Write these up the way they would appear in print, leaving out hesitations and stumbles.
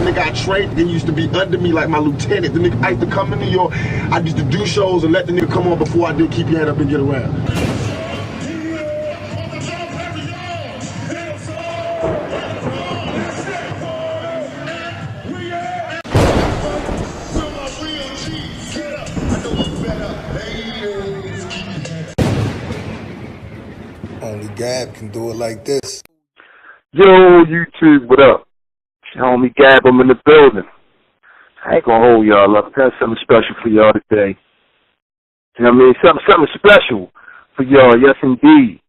nigga I trained, then used to be under me like my lieutenant. The nigga I used to come to New York, I used to do shows and let the nigga come on before I did Keep Your Head Up and Get Around. Only Gab can do it like this. Yo, YouTube, what up? It's your homie Gab, I'm in the building. I ain't gonna hold y'all up. I got something special for y'all today. You know what I mean? Something special for y'all, yes indeed.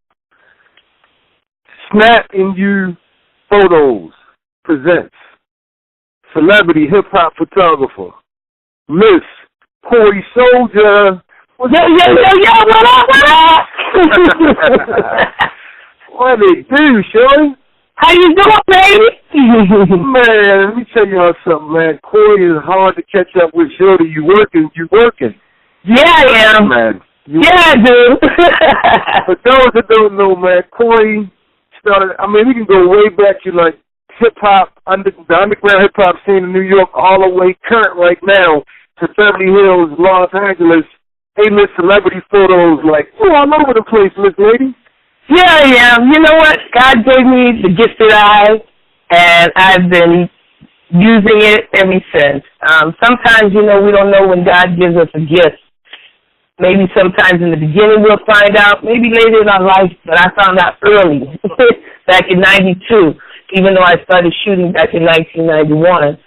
Snap in You Photos presents celebrity hip-hop photographer, Miss Corey Sojer. Yo, what up? What it do, Shorty? How you doing, baby? Man, let me tell y'all something, man. Corey is hard to catch up with. Shorty, you working. Yeah, I am. Man. I do. For those that don't know, man, Corey started, we can go way back to like hip-hop, the underground hip-hop scene in New York, all the way current right now to Beverly Hills, Los Angeles. A-list celebrity photos, like, all over the place, Miss Lady. Yeah, I am. You know what? God gave me the gifted eye, and I've been using it ever since. Sometimes, we don't know when God gives us a gift. Maybe sometimes in the beginning we'll find out, maybe later in our life, but I found out early, back in 92, even though I started shooting back in 1991.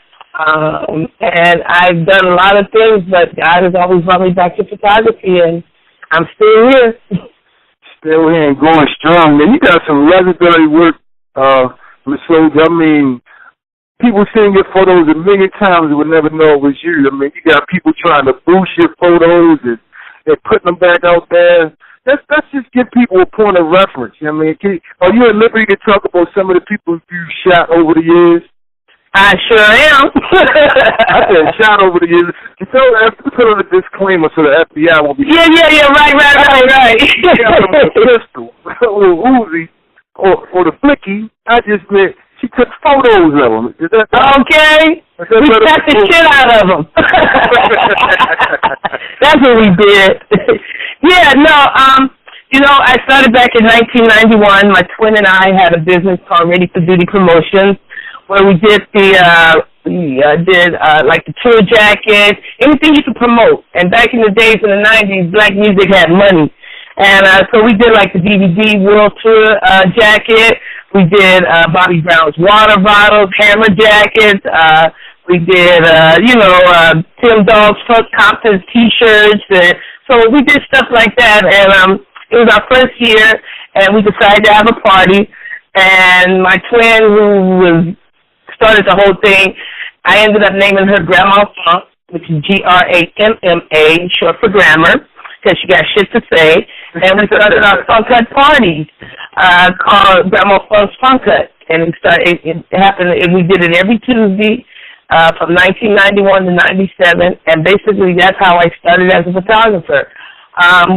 And I've done a lot of things, but God has always brought me back to photography, and I'm still here. Still here and going strong. Man, you got some legendary work, Ms. Sojer. People seeing your photos a million times and would never know it was you. You got people trying to boost your photos and putting them back out there. Let's just give people a point of reference. Are you at liberty to talk about some of the people you shot over the years? I sure am. I said shot over the years. You have to put on a disclaimer so the FBI won't be... Yeah, right. Yeah, a pistol, or Uzi, or the Blicky. I just meant she took photos of them. Is that okay. We shot the shit out of them. That's what we did. Yeah, no, I started back in 1991. My twin and I had a business called Ready for Duty Promotions, where we did like the tour jacket, anything you could promote. And back in the days in the 90s, black music had money. And so we did like the DVD World Tour jacket. We did Bobby Brown's water bottles, hammer jackets. We did, Tim Dog's Front Compton's T-shirts. And so we did stuff like that. And it was our first year, and we decided to have a party. And my twin, who started the whole thing, I ended up naming her Grandma Funk, which is Gramma, short for grammar, because she got shit to say. And we started our Funk Hut parties called Grandma Funk's Funk Hut. And it happened, and we did it every Tuesday from 1991 to 97. And basically that's how I started as a photographer.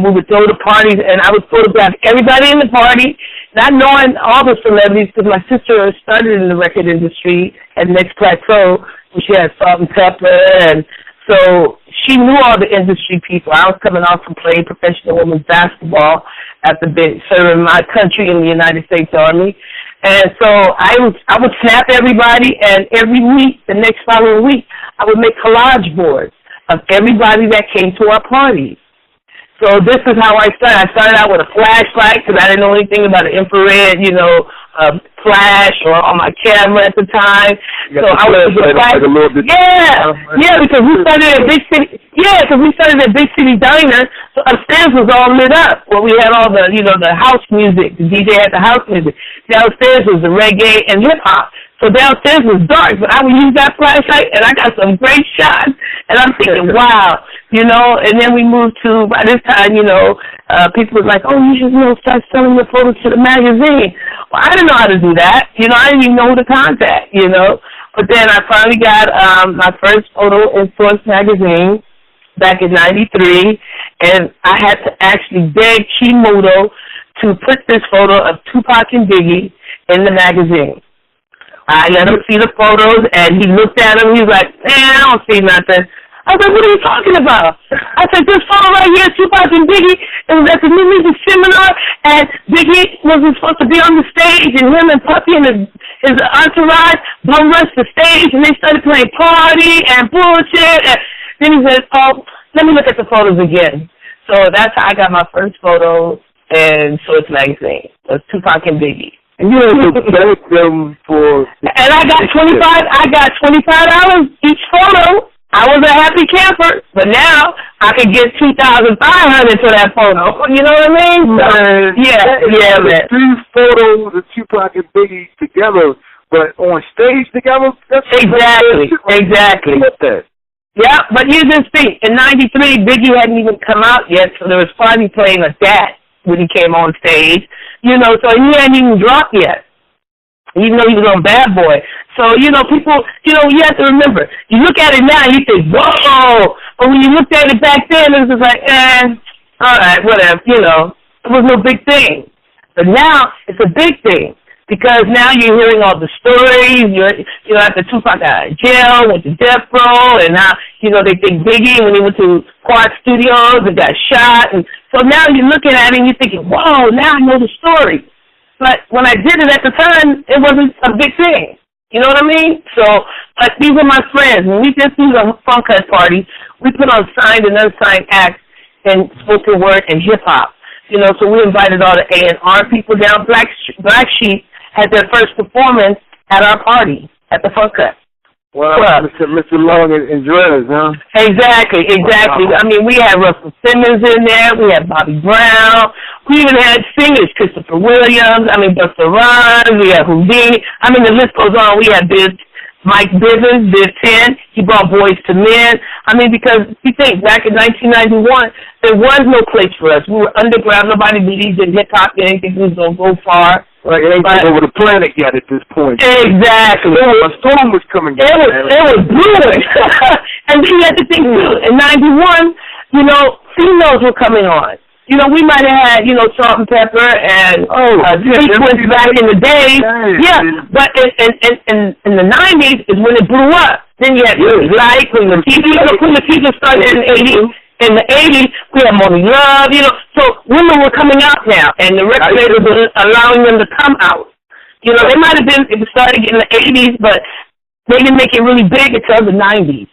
We would throw the parties, and I would photograph everybody in the party, not knowing all the celebrities, because my sister started in the record industry at Next Plateau, where she had Salt and Pepper, and so she knew all the industry people. I was coming off from playing professional women's basketball after serving my country in the United States Army, and so I would snap everybody, and every week, the next following week, I would make collage boards of everybody that came to our parties. So this is how I started. I started out with a flashlight because I didn't know anything about an infrared, flash or on my camera at the time. So I was because we started at Big City. Yeah, because we started at Big City Diner. So upstairs was all lit up. Well, we had all the, the house music. The DJ had the house music. Downstairs was the reggae and hip hop. So downstairs was dark, but I would use that flashlight, and I got some great shots. And I'm thinking, wow, and then we moved to, by this time, people were like, oh, you should, start selling your photos to the magazine. Well, I didn't know how to do that. I didn't even know who to contact, But then I finally got my first photo in Source magazine back in 93, and I had to actually beg Kimoto to put this photo of Tupac and Biggie in the magazine. I let him see the photos, and he looked at them. He was like, I don't see nothing. I was like, what are you talking about? I said, this photo right here, Tupac and Biggie, it was at the new music seminar, and Biggie wasn't supposed to be on the stage, and him and Puffy and his entourage bum rushed the stage, and they started playing party and bullshit. And then he said, oh, let me look at the photos again. So that's how I got my first photo in Source Magazine. It was Tupac and Biggie. And you had to beg them for... And I got $25 each photo. I was a happy camper, but now I could get $2,500 for that photo. You know what I mean? So, man. 2 photos of Tupac and Biggie together, but on stage together? That's Exactly. Yeah, but you just think, in '93, Biggie hadn't even come out yet, so there was Party playing a dat when he came on stage. You know, so he hadn't even dropped yet, even though he was on Bad Boy. So, you know, people, you know, you have to remember, you look at it now and you think, whoa, but when you looked at it back then, it was just like, all right, whatever, you know, it was no big thing. But now, it's a big thing, because now you're hearing all the stories, you know, after Tupac got out of jail, went to death row, and now, you know, they think Biggie, when he went to Quad Studios and got shot, and so now you're looking at it and you're thinking, whoa, now I know the story. But when I did it at the time, it wasn't a big thing. You know what I mean? So, but these are my friends. When we just do the Funk Cut party, we put on signed and unsigned acts in spoken word and hip-hop. You know, so we invited all the A&R people down. Black Sheep had their first performance at our party at the Funk Cut. Wow, Mr. Long and Dreads, huh? Exactly. Wow. I mean, we had Russell Simmons in there. We had Bobby Brown. We even had singers, Christopher Williams. I mean, Busta Rhymes. We had Houdini. I mean, the list goes on. We had Mike Bivens, Biz 10. He brought Boys to Men. I mean, because you think, back in 1991, there was no place for us. We were underground. Nobody believed in hip-hop. They didn't think we was going to go far. Like, it ain't over the planet yet at this point. Exactly. A storm was coming down. It was brewing. And you had to think, in 91, you know, females were coming on. You know, we might have had, you know, Salt and Pepper and Sequence back in the day. Yeah, but in the 90s is when it blew up. Then you had like when the TV started in the 80s. In the 80s, we had Money Love, you know. So women were coming out now, and the record labels were allowing them to come out. You know, they might have been, it started in the 80s, but they didn't make it really big until the 90s.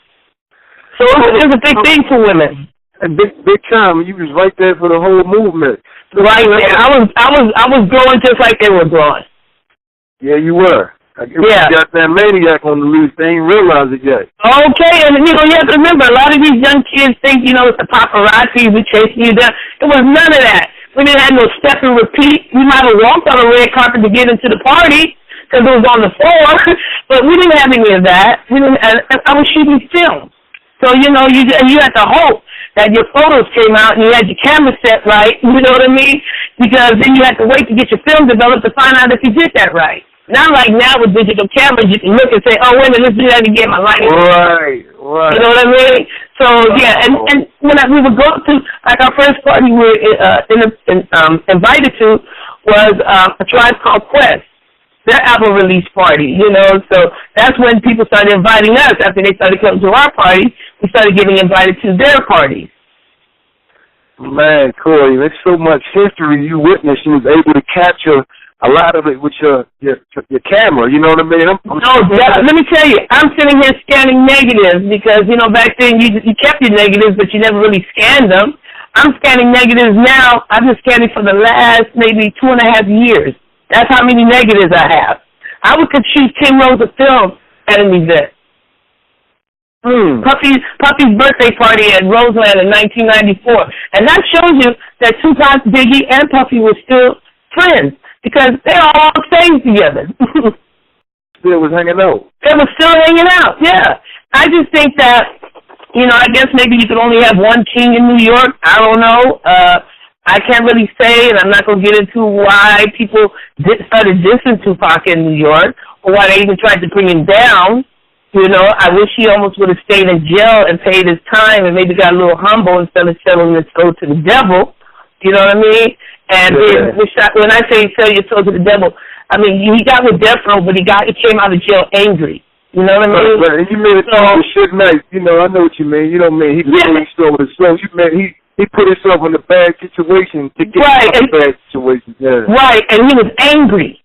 So it was a big thing for women. And big time. You was right there for the whole movement. Right there. I was growing just like they were growing. Yeah, you were. You got that maniac on the loose. They ain't realized it yet. Okay, and you know, you have to remember, a lot of these young kids think, you know, it's the paparazzi, we chasing you down. It was none of that. We didn't have no step and repeat. We might have walked on a red carpet to get into the party because it was on the floor, but we didn't have any of that. I was shooting film. So, you know, you had to hope that your photos came out and you had your camera set right, you know what I mean? Because then you had to wait to get your film developed to find out if you did that right. Not like now with digital cameras, you can look and say, oh, wait a minute, let's do that again, my lighting. Right. You know what I mean? So, yeah, and when we would go to, like our first party we were invited to was A Tribe Called Quest, their album release party, you know. So that's when people started inviting us. After they started coming to our party, we started getting invited to their parties. Man, Corey, there's so much history you witnessed. You was able to capture a lot of it with your camera, you know what I mean? Let me tell you, I'm sitting here scanning negatives because, you know, back then you kept your negatives, but you never really scanned them. I'm scanning negatives now. I've been scanning for the last maybe 2.5 years. That's how many negatives I have. I could shoot 10 rows of film at an event. Puffy's birthday party at Roseland in 1994. And that shows you that Tupac, Biggie, and Puffy were still friends. Because they all stayed together. Still was hanging out. They were still hanging out, yeah. I just think that, you know, I guess maybe you could only have one king in New York. I don't know. I can't really say, and I'm not going to get into why people started dissing Tupac in New York, or why they even tried to bring him down. You know, I wish he almost would have stayed in jail and paid his time and maybe got a little humble instead of selling his soul to the devil. You know what I mean? And when I say sell your soul to the devil, I mean, he got with Death Row, but he came out of jail angry. You know what I mean? Right. And you made it sound shit nice. You know, I know what you mean. You don't mean he really stole the soul. You meant he put himself in a bad situation to get out of a bad situation. Yeah. Right, and he was angry.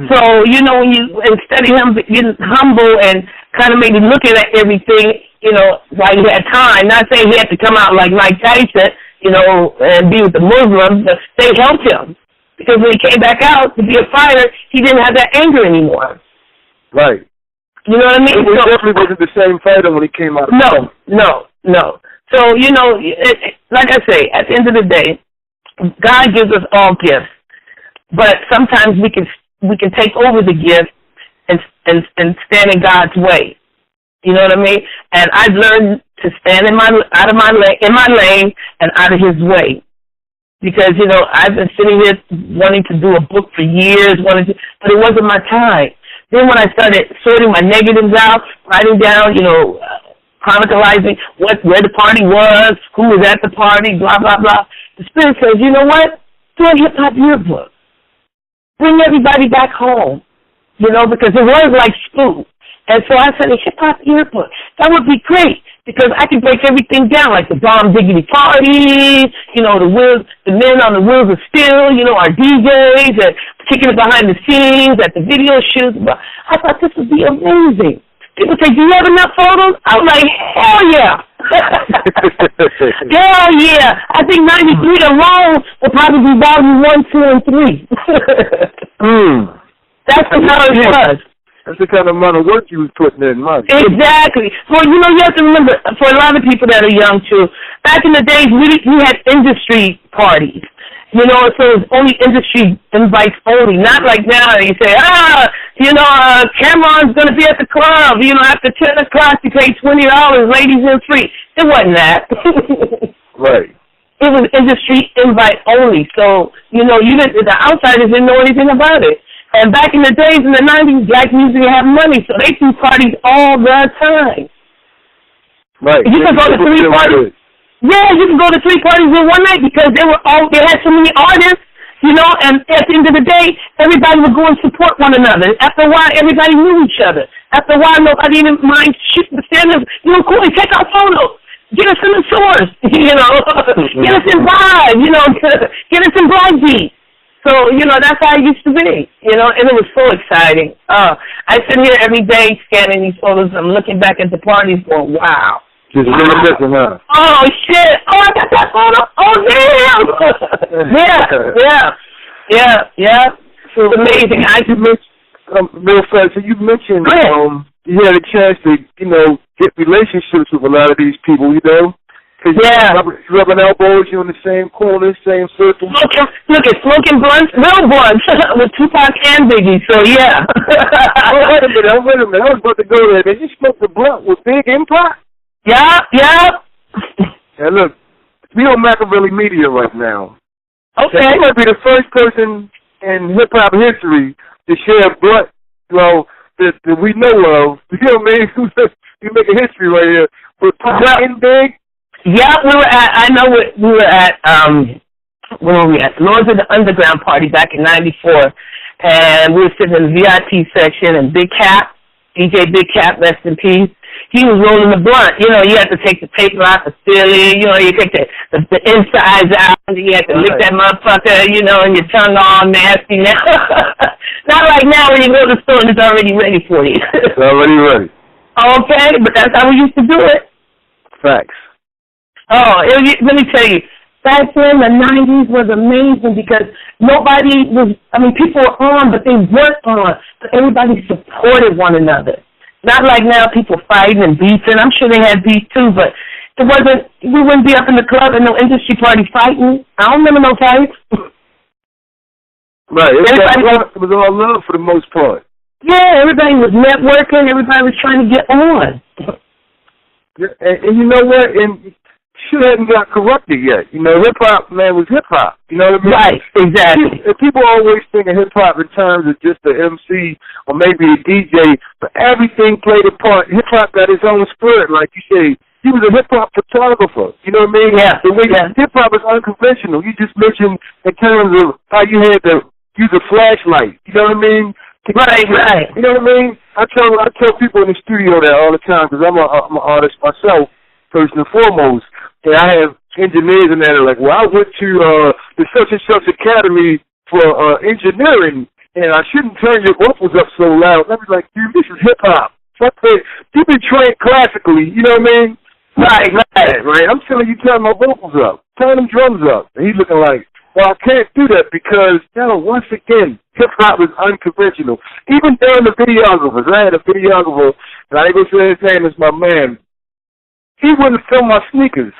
So, you know, when you, instead of him getting humble and kind of maybe looking at everything, you know, while he had time, not saying he had to come out like Mike Tyson, you know, and be with the Muslims, but they helped him. Because when he came back out to be a fighter, he didn't have that anger anymore. Right. You know what I mean? He definitely wasn't the same fighter when he came out. No. So, you know, like I say, at the end of the day, God gives us all gifts. But sometimes we can take over the gift and stand in God's way. You know what I mean? And I've learned to stand in my lane and out of his way. Because, you know, I've been sitting here wanting to do a book for years, but it wasn't my time. Then when I started sorting my negatives out, writing down, you know, chronicalizing where the party was, who was at the party, blah, blah, blah, the Spirit says, you know what? Do a hip-hop yearbook. Bring everybody back home, you know, because it was like school. And so I said, a hip-hop yearbook. That would be great. Because I can break everything down, like the Bomb Diggity parties, you know, the men on the wheels of steel, you know, our DJs, and kicking it behind the scenes at the video shoots. I thought this would be amazing. People say, do you have enough photos? I was like, hell yeah. Hell yeah. I think 93 alone will probably be volume 1, 2, and 3. That's how it was. That's the kind of amount of work you was putting in, man. Exactly. Well, you know, you have to remember, for a lot of people that are young, too, back in the days, we had industry parties. You know, so it was only industry invites only. Not like now, you say, you know, Cameron's going to be at the club. You know, after 10 o'clock, you pay $20, ladies in free. It wasn't that. Right. It was industry invite only. So, you know, the outsiders didn't know anything about it. And back in the days, in the 90s, black music didn't have money, so they threw parties all the time. Right. You can go to 3 parties. Yeah, you can go to 3 parties in one night because they had so many artists, you know, and at the end of the day, everybody would go and support one another. After a while, everybody knew each other. After a while, nobody didn't mind standing, you know, cool, take our photos. Get us in the source, you know. Get us in Vibe, you know. Get us in B.I.G. So, you know, that's how it used to be, you know, and it was so exciting. I sit here every day scanning these photos. I'm looking back at the parties going, wow. Just reminiscing, huh? Oh, shit. Oh, I got that photo. Oh, damn. Yeah. So it's amazing. Real fast, so you mentioned you had a chance to, you know, get relationships with a lot of these people, you know? Rubbing elbows, you in the same corner, same circle. Smoking blunts, real blunts, with Tupac and Biggie, so yeah. Wait a minute, I was about to go there. Did you smoke the blunt with Big Impact? Yeah. And look, we on Machiavelli Media right now. Okay. You might be the first person in hip-hop history to share a blunt, well, that we know of. You know what I mean? You make a history right here. With Tupac and Big. Yeah, we were at where were we at? Lords of the Underground party back in '94, and we were sitting in the VIP section, and Big Cap, DJ Big Cap, rest in peace, he was rolling the blunt. You know, you had to take the paper out the filling, you know, you take the insides out, and you had to lick that motherfucker, you know, and your tongue all nasty now. Not like now when you go to the store and it's already ready for you. It's already ready. Okay, but that's how we used to do it. Facts. Oh, let me tell you, back then the 90s was amazing because people were on, but they weren't on. But everybody supported one another. Not like now, people fighting and beefing. I'm sure they had beef too, but we wouldn't be up in the club and no industry party fighting. I don't remember no fights. Right, it was all love for the most part. Yeah, everybody was networking. Everybody was trying to get on. And you know what? And shit hadn't got corrupted yet. You know, hip-hop, man, was hip-hop. You know what I mean? Right, exactly. People always think of hip-hop in terms of just the MC or maybe a DJ, but everything played a part. Hip-hop got its own spirit, like you say. He was a hip-hop photographer. You know what I mean? Yeah. The way hip-hop is unconventional. You just mentioned in terms of how you had to use a flashlight. You know what I mean? Right. You know what I mean? I tell people in the studio that all the time because I'm an artist myself, first and foremost. And I have engineers in that are like, well, I went to the such and such academy for engineering, and I shouldn't turn your vocals up so loud. And I'd be like, dude, this is hip hop. You be trained classically. You know what I mean? Right. I'm telling you, turn my vocals up, turn them drums up. And he's looking like, well, I can't do that because, once again, hip-hop is unconventional. Even during the videographers, I had a videographer, and I ain't going to say his name is my man. He wouldn't film my sneakers.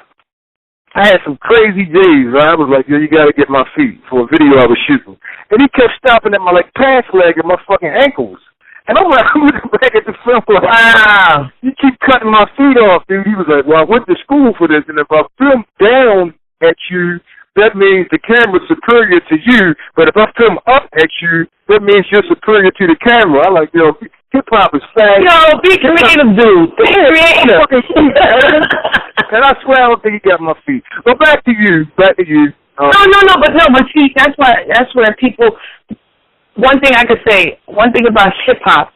I had some crazy days, right? I was like, yo, you got to get my feet for a video I was shooting. And he kept stopping at my, pants leg and my fucking ankles. And I'm like, I'm looking back at the film like, wow, you keep cutting my feet off, dude. He was like, well, I went to school for this, and if I film down at you, that means the camera's superior to you, but if I film up at you, that means you're superior to the camera. I like, hip-hop is fast. Yo, be creative, dude. Be creative. And I swear I don't think he got my feet. But back to you. But see, that's where people, one thing about hip-hop,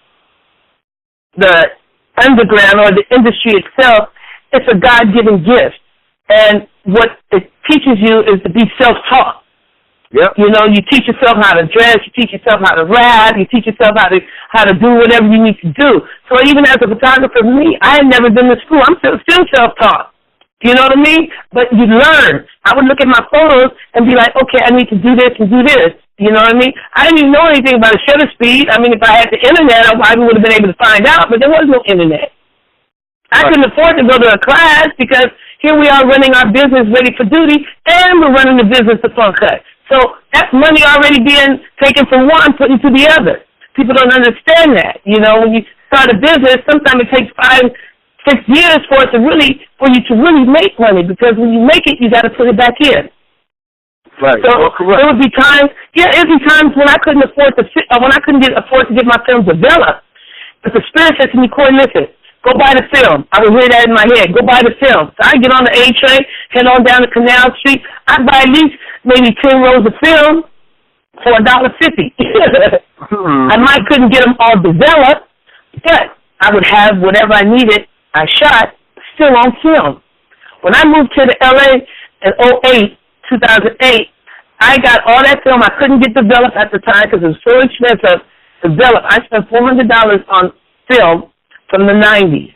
the underground or the industry itself, it's a God-given gift. And what it teaches you is to be self-taught. Yep. You teach yourself how to dress, you teach yourself how to rap, you teach yourself how to do whatever you need to do. So even as a photographer, I had never been to school. I'm still self-taught. You know what I mean? But you learn. I would look at my photos and be like, okay, I need to do this and do this. You know what I mean? I didn't even know anything about a shutter speed. I mean, if I had the internet, I probably would have been able to find out, but there was no internet. I couldn't afford to go to a class because here we are running our business ready for duty, and we're running the business to Funk Cut. So that's money already being taken from one, put into the other. People don't understand that. When you start a business, sometimes it takes 5-6 years for you to really make money, because when you make it, you got to put it back in. Right. So there would be times, when I couldn't afford to get my film developed, but the spirit said to me, Corey, listen, go buy the film. I would hear that in my head. Go buy the film. So I get on the A train, head on down to Canal Street. I buy at least maybe 10 rolls of film for $1.50. I couldn't get them all developed, but I would have whatever I needed. I shot still on film. When I moved to the LA in 2008, I got all that film I couldn't get developed at the time because it was so expensive to develop. I spent $400 on film from the 90s.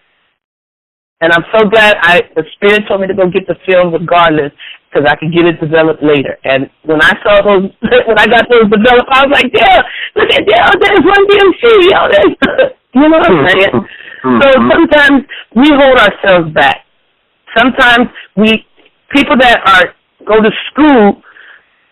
And I'm so glad the Spirit told me to go get the film regardless, because I could get it developed later. And when I got those developed, I was like, yeah, look at that, there's one DMC, you know what I'm saying? So sometimes we hold ourselves back. Sometimes people that go to school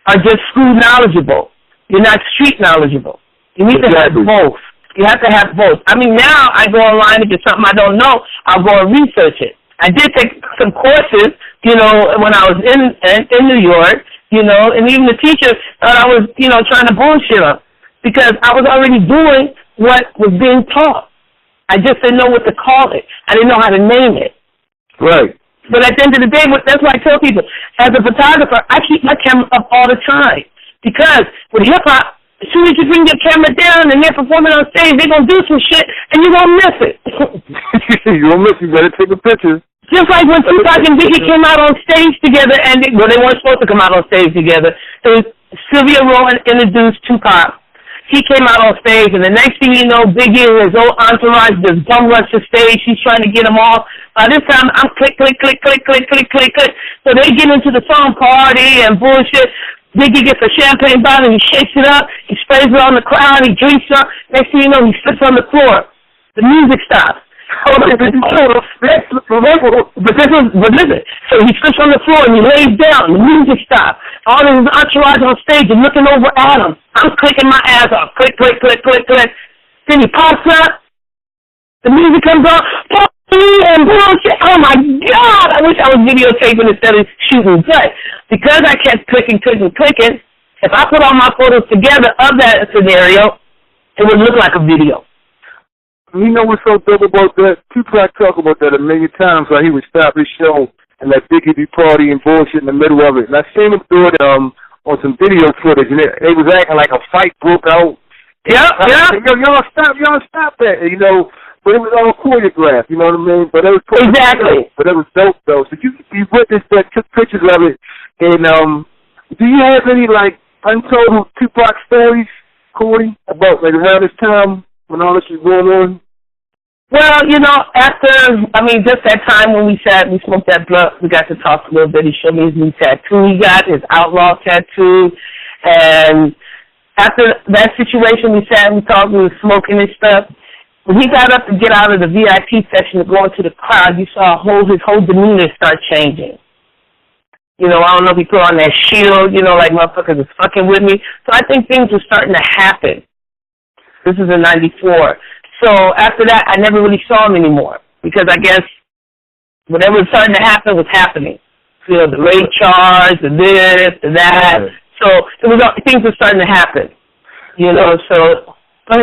are just school knowledgeable. You're not street knowledgeable. You need to have both. You have to have both. I mean, now I go online, if it's something I don't know, I'll go and research it. I did take some courses, when I was in New York, and even the teacher thought I was, trying to bullshit her, because I was already doing what was being taught. I just didn't know what to call it. I didn't know how to name it. Right. But at the end of the day, that's why I tell people, as a photographer, I keep my camera up all the time, because with hip-hop, as soon as you bring your camera down and they're performing on stage, they're going to do some shit, and you're going to miss it. You're going to miss it. You better take a picture. Just like when Tupac and Biggie came out on stage together, and they weren't supposed to come out on stage together. Sylvia Rowan introduced Tupac. He came out on stage, and the next thing you know, Biggie and his old entourage just bum rush the stage. She's trying to get them off. By this time, I'm click, click, click, click, click, click, click, click. So they get into the song party and bullshit. Biggie gets a champagne bottle, he shakes it up, he sprays it on the crowd, he drinks up. Next thing you know, he slips on the floor. The music stops. But listen, so he slips on the floor and he lays down. The music stops. All of his entourage on stage are looking over at him. I'm clicking my ass off. Click, click, click, click, click. Then he pops up. The music comes on. And bullshit. Oh my God! I wish I was videotaping instead of shooting. But because I kept clicking, if I put all my photos together of that scenario, it would look like a video. You know what's so dope about that? Tupac talk about that a million times, how he would stop his show and let Biggie be party and bullshit in the middle of it. And I seen him do it on some video footage, and they was acting like a fight broke out. Yeah. Yo, y'all stop that, you know. But it was all choreographed, you know what I mean? But it was exactly. But it was dope though. So you witnessed that, took pictures of it, and do you have any like untold Tupac stories, Corey, about like around this time when all this was going on? Well, you know, just that time when we smoked that blunt, we got to talk a little bit. He showed me his new tattoo he got, his Outlaw tattoo, and after that situation, we sat and we talked, we were smoking and stuff. When he got up to get out of the VIP section to go into the crowd, you saw his whole demeanor start changing. You know, I don't know if he put on that shield, you know, like motherfuckers is fucking with me. So I think things were starting to happen. This is in 94. So after that, I never really saw him anymore because I guess whatever was starting to happen was happening. You know, the rape charge, the this, the that. So things were starting to happen. You know, so... So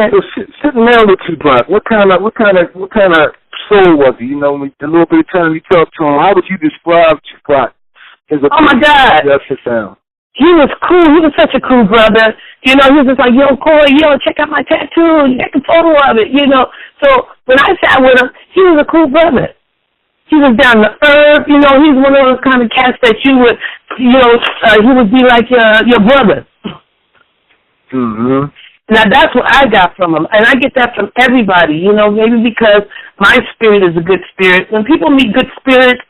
sitting down with Tupac, what kind of soul was he? You know, the little bit of time you talked to him, how would you describe Tupac as a Oh my God, sit down? He was cool. He was such a cool brother. You know, he was just like, yo, Corey, check out my tattoo. Take a photo of it. You know, so when I sat with him, he was a cool brother. He was down to earth. You know, he's one of those kind of cats that you would, he would be like your brother. Mm-hmm. Now, that's what I got from him, and I get that from everybody, you know, maybe because my spirit is a good spirit. When people meet good spirits,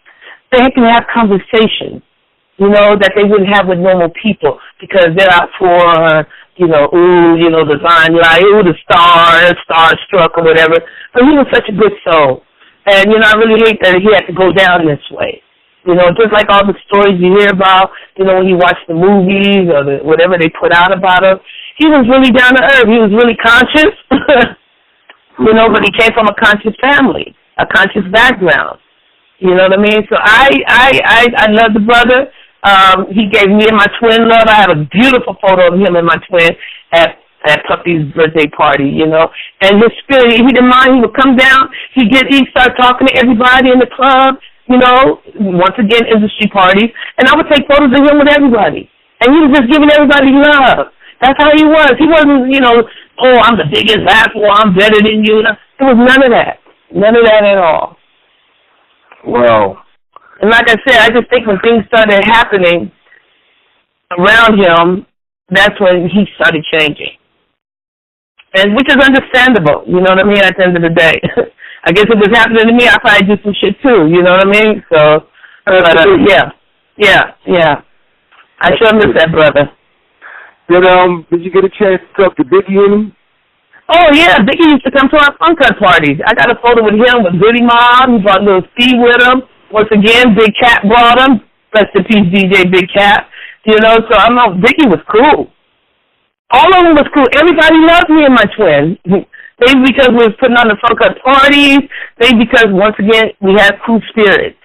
they can have conversations, you know, that they wouldn't have with normal people because they're out for, the limelight, the starstruck or whatever. But he was such a good soul. And, I really hate that he had to go down this way. You know, just like all the stories you hear about, when you watch the movies or whatever they put out about him, he was really down to earth. He was really conscious, but he came from a conscious family, a conscious background. You know what I mean? So I love the brother. He gave me and my twin love. I have a beautiful photo of him and my twin at Puppy's birthday party, And his spirit, he didn't mind. He would come down. He'd start talking to everybody in the club. Once again, industry parties, and I would take photos of him with everybody. And he was just giving everybody love. That's how he was. He wasn't, I'm the biggest asshole, I'm better than you. There was none of that. None of that at all. Wow. And like I said, I just think when things started happening around him, that's when he started changing. And which is understandable, you know what I mean, at the end of the day. I guess if it was happening to me, I'd probably do some shit too, you know what I mean? So, yeah. I sure miss that brother. Did you get a chance to talk to Biggie and him? Oh, yeah, Biggie used to come to our fun cut parties. I got a photo with him with Goody Mob. He brought Little Steve with him. Once again, Big Cat brought him. Rest in peace, DJ Big Cat. So I know Biggie was cool. All of them was cool. Everybody loved me and my twin. Maybe because we was putting on the fun cut parties. Maybe because, once again, we had cool spirits.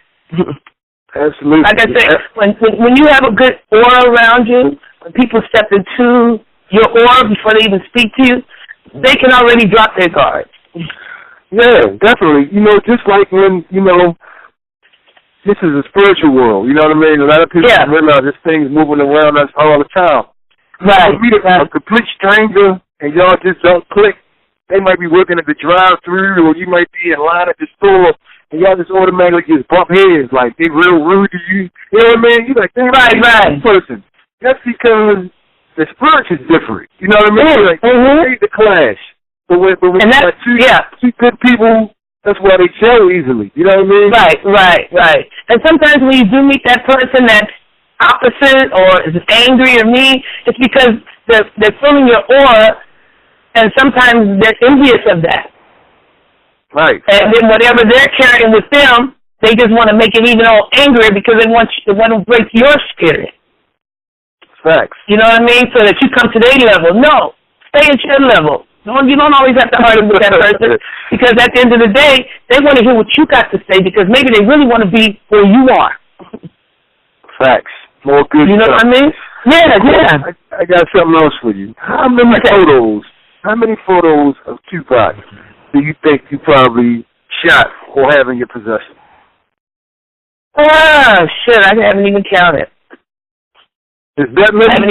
Absolutely. Like I said, when you have a good aura around you, when people step into your aura before they even speak to you, they can already drop their guard. Yeah, definitely. Just like when, this is a spiritual world, you know what I mean? A lot of people realize this thing's moving around us all the time. Right. You meet a complete stranger and y'all just don't click. They might be working at the drive-thru, or you might be in line at the store, and y'all just automatically just bump heads, like they real rude to you. You know what I mean? You're like, damn, right. Person. That's because the spirit is different. You know what I mean? Like, hate the clash. But when two good people, that's why they gel easily. You know what I mean? Right. And sometimes when you do meet that person that's opposite or is angry or mean, it's because they're feeling your aura, and sometimes they're envious of that. Right. And then whatever they're carrying with them, they just want to make it even all angrier because they want to break your spirit. Facts. You know what I mean? So that you come to their level. No, stay at your level. You don't always have to argue with that person because at the end of the day, they want to hear what you got to say because maybe they really want to be where you are. Facts. More good. You know what I mean? Yeah. I got something else for you. How many photos of Tupac do you think you probably shot or have in your possession? Oh, shit, I haven't even counted. Is that many? I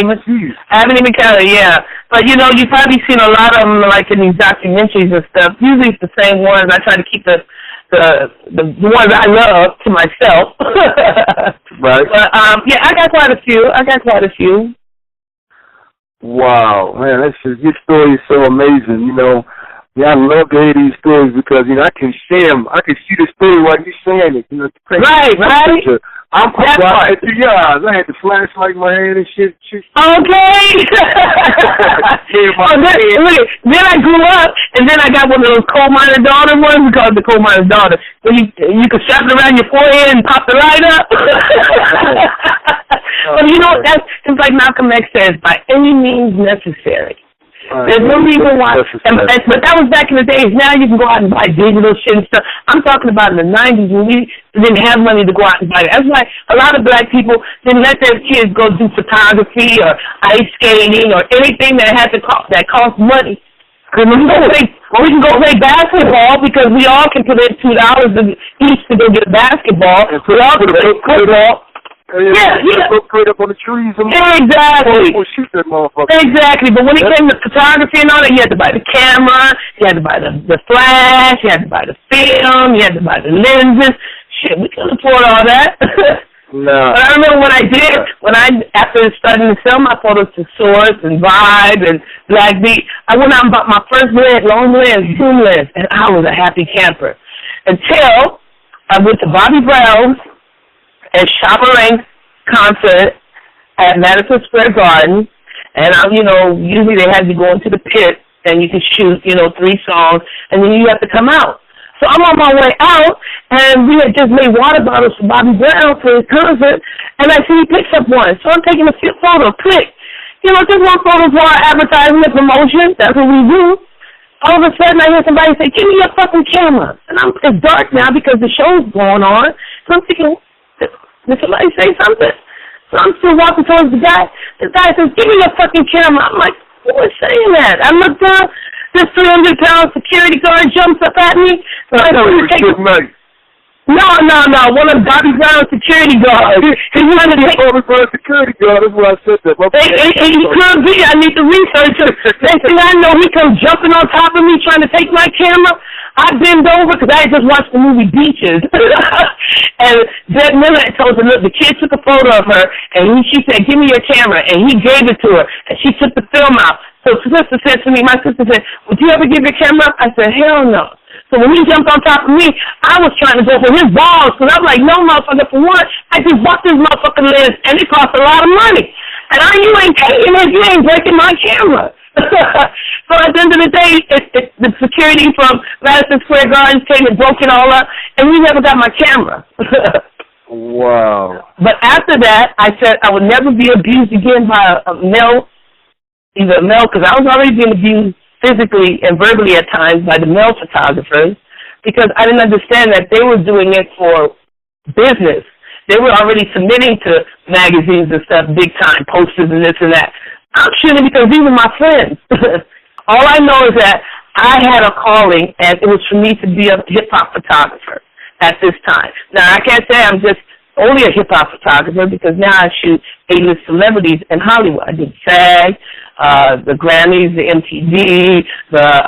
haven't even counted, yeah. But, you know, you've probably seen a lot of them, like, in these documentaries and stuff. Usually it's the same ones. I try to keep the ones I love to myself. Right. But, yeah, I got quite a few. Wow, man, your story is so amazing, you know. Yeah, I love to hear these stories because, you know, I can see them. I can see the story while you're saying it. You know, right. I'm right into your eyes. I had the flashlight in my hand and shit. Okay. Then I grew up, and then I got one of those coal miner daughter ones. We call it the coal miner's daughter. So you could strap it around your forehead and pop the light up. But you know, it's like Malcolm X says, by any means necessary. There's no reason why. But that was back in the days. Now you can go out and buy digital shit and stuff. I'm talking about in the 90s when we didn't have money to go out and buy it. That's why a lot of black people didn't let their kids go do photography or ice skating or anything that cost money. Because we can go play basketball because we all can put in $2 each to go get a basketball. We all can play football. Yeah. Go straight up on the trees. Exactly. Or shoot that motherfucker. Exactly. But when it came to photography and all that, you had to buy the camera, you had to buy the flash, you had to buy the film, you had to buy the lenses. Shit, we couldn't afford all that. No. But I remember after starting to sell my photos to Source and Vibe and Black Beat, I went out and bought my first lens, long lens, zoom lens, and I was a happy camper. Until I went to Bobby Brown's and Shabba Ranks concert at Madison Square Garden, and usually they have you go into the pit and you can shoot, 3 songs, and then you have to come out. So I'm on my way out, and we had just made water bottles for Bobby Brown for his concert, and I see he picks up one. So I'm taking a photo, click. Just one photo for our advertising and promotion. That's what we do. All of a sudden, I hear somebody say, "Give me your fucking camera." And it's dark now because the show's going on. So I'm thinking, did somebody say something? So I'm still walking towards the guy. The guy says, "Give me your fucking camera." I'm like, who is saying that? I looked up. This 300-pound security guard jumps up at me. So I don't take it. No. One of Bobby Brown's security guards. He's trying to take Bobby Brown's security guard. That's what I said that. He could be. I need to research him. Next thing I know, he comes jumping on top of me trying to take my camera. I bend over because I just watched the movie Beaches. And Bette Miller told her, look, the kid took a photo of her, and she said, "Give me your camera." And he gave it to her, and she took the film out. So my sister said, "Would you ever give your camera up?" I said, "Hell no." So when he jumped on top of me, I was trying to go for his balls, because I'm like, no, motherfucker, for one, I just bought this motherfucking lens, and it cost a lot of money. And you ain't taking it, you ain't breaking my camera. So at the end of the day, the security from Madison Square Garden came and broke it all up, and we never got my camera. Wow. But after that, I said I would never be abused again by a male, because I was already being abused physically and verbally at times by the male photographers, because I didn't understand that they were doing it for business. They were already submitting to magazines and stuff, big time, posters and this and that. I'm shooting because these are my friends. All I know is that I had a calling, and it was for me to be a hip-hop photographer at this time. Now, I can't say I'm just only a hip-hop photographer, because now I shoot A-list celebrities in Hollywood. I did SAG, the Grammys, the MTV, the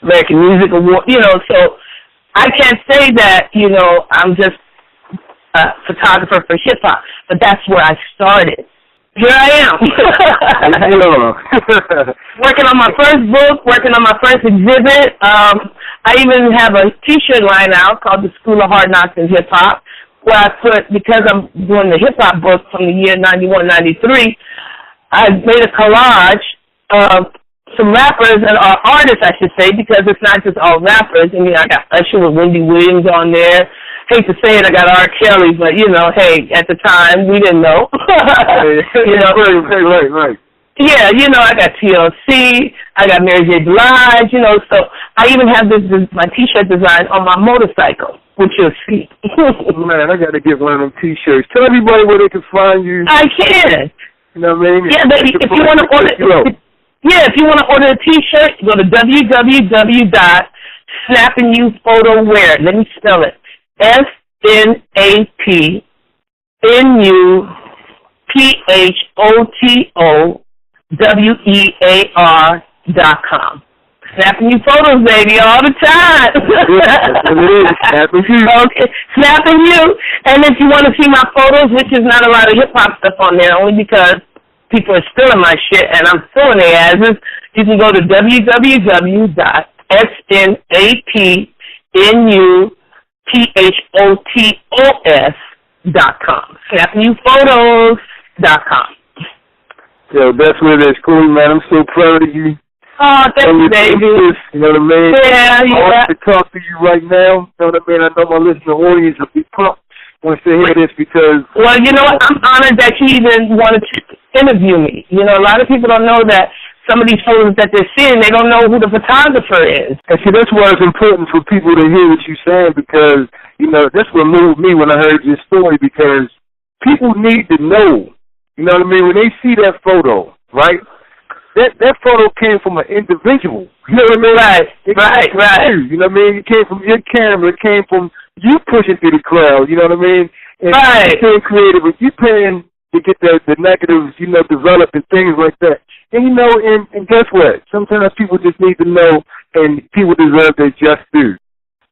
American Music Award, so I can't say that, I'm just a photographer for hip-hop, but that's where I started. Here I am. Working on my first book, working on my first exhibit. I even have a T-shirt line out called The School of Hard Knocks in Hip-Hop, where I put, because I'm doing the hip-hop book from the year 91, 93, I made a collage of some rappers, and artists, I should say, because it's not just all rappers. I mean, I got Usher with Wendy Williams on there. Hate to say it, I got R. Kelly, but, hey, at the time, we didn't know. Right. Yeah, I got TLC, I got Mary J. Blige, so I even have my T-shirt design on my motorcycle, which you'll see. Man, I got to get one of them T-shirts. Tell everybody where they can find you. I can. You know what I mean? Yeah, baby, if you want to order, if you want to order a T-shirt, go to www.snapandyouphotowear. Let me spell it. SNAPNU PHOTOWEAR.com. Snapping you photos, baby, all the time. Snapping you. Okay, snapping you. And if you want to see my photos, which is not a lot of hip-hop stuff on there, only because people are stealing my shit and I'm stealing their asses, you can go to www.snapnupotos.com. SnappingyouPhotos.com. Yo, that's what it is. Cool, man. I'm so proud of you. Oh, thank you, baby. You know what I mean? Yeah. I want to talk to you right now. You know what I mean? I know my listening audience will be pumped once they hear this because... Well, you know what? I'm honored that you even wanted to interview me. You know, a lot of people don't know that some of these photos that they're seeing, they don't know who the photographer is. And see, that's why it's important for people to hear what you're saying because, you know, that's what moved me when I heard your story because people need to know. You know what I mean? When they see that photo, right? That photo came from an individual. You know what I mean? Right. You know what I mean? It came from your camera. It came from you pushing through the crowd. You know what I mean? And right. You're creative. But you paying to get the negatives, you know, developed and things like that. And, you know, and guess what? Sometimes people just need to know, and people deserve their just due.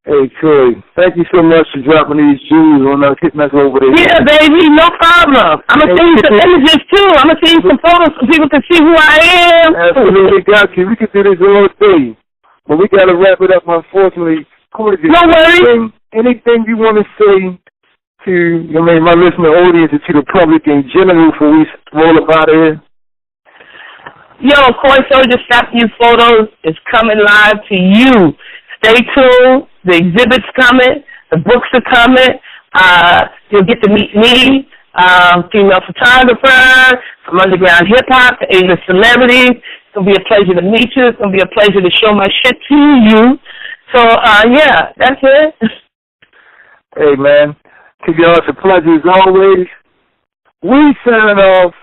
Hey, Troy, thank you so much for dropping these jewels on us, hitting us over there. Yeah, baby, no problem. I'm going to send you some images, too. I'm going to send you some photos so people can see who I am. Absolutely, got you. We could do this all day. But we got to wrap it up, unfortunately. Corey, no worries. Anything you want to say to, my listening audience and to the public in general before we roll up out of here? Yo, Corey Sojer, Snapping You Photos is coming live to you. Stay tuned. The exhibit's coming. The books are coming. You'll get to meet me, female photographer, from underground hip-hop to A-list celebrities. It's going to be a pleasure to meet you. It's going to be a pleasure to show my shit to you. So, yeah, that's it. Hey, man. To y'all, it's a pleasure as always. We signing off.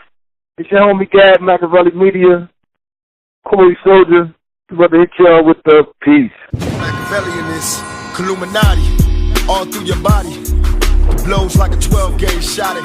It's your homie Gab, Machiavelli Media, Corey Sojer. About to hit y'all with the peace. Machiavellian is Illuminati all through your body. Blows like a 12-gauge shot.